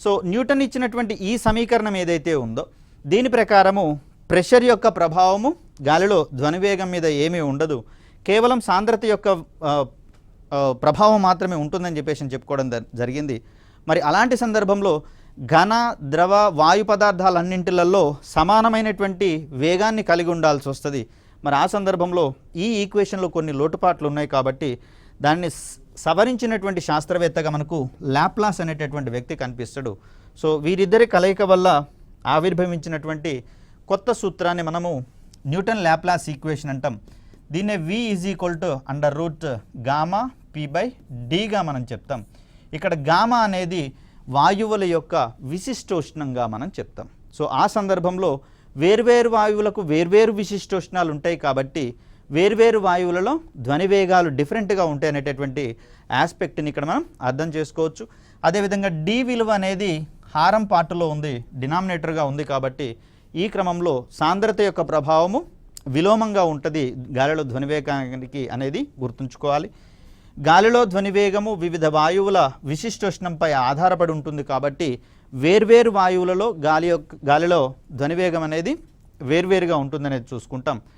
So Newton ఇచ్చినటువంటి ఈ సమీకరణం ఏదైతే ఉందో దీని ప్రకారము ప్రెషర్ యొక్క ప్రభావము గాలిలో ధ్వనివేగం మీద ఏమీ ఉండదు, కేవలం సాంద్రత యొక్క ప్రభావం మాత్రమే ఉంటుందని చెప్పేసి చెప్పుకోవడం జరిగింది. మరి అలాంటి సందర్భంలో ఘన ద్రవ వాయు పదార్థాలన్నింటిలలో సమానమైనటువంటి వేగాన్ని కలిగి ఉండాల్సి వస్తుంది. మరి ఆ సందర్భంలో ఈ ఈక్వేషన్లో కొన్ని లోటుపాట్లు ఉన్నాయి కాబట్టి దాన్ని సవరించినటువంటి శాస్త్రవేత్తగా మనకు లాప్లాస్ అనేటటువంటి వ్యక్తి కనిపిస్తాడు. సో వీరిద్దరి కలయిక వల్ల ఆవిర్భవించినటువంటి కొత్త సూత్రాన్ని మనము న్యూటన్ లాప్లాస్ ఈక్వేషన్ అంటాం. దీన్నే v √γ p/dగా మనం చెప్తాం. ఇక్కడ గామా అనేది వాయువుల యొక్క విశిష్టోష్ణంగా మనం చెప్తాం. సో ఆ సందర్భంలో వేర్వేరు వాయువులకు వేర్వేరు విశిష్టోష్ణాలు ఉంటాయి కాబట్టి వేర్వేరు వాయువులలో ధ్వని వేగాలు డిఫరెంట్గా ఉంటాయి అనేటటువంటి ఆస్పెక్ట్ని ఇక్కడ మనం అర్థం చేసుకోవచ్చు. అదేవిధంగా డి విలువ అనేది హారం పార్టులో ఉంది, డినామినేటర్గా ఉంది కాబట్టి ఈ క్రమంలో సాంద్రత యొక్క ప్రభావము విలోమంగా ఉంటుంది గాలిలో ధ్వనివేగానికి అనేది గుర్తుంచుకోవాలి. గాలిలో ధ్వనివేగము వివిధ వాయువుల విశిష్టోష్ణంపై ఆధారపడి ఉంటుంది కాబట్టి వేర్వేరు వాయువులలో గాలిలో ధ్వనివేగం అనేది వేర్వేరుగా ఉంటుందనేది చూసుకుంటాం.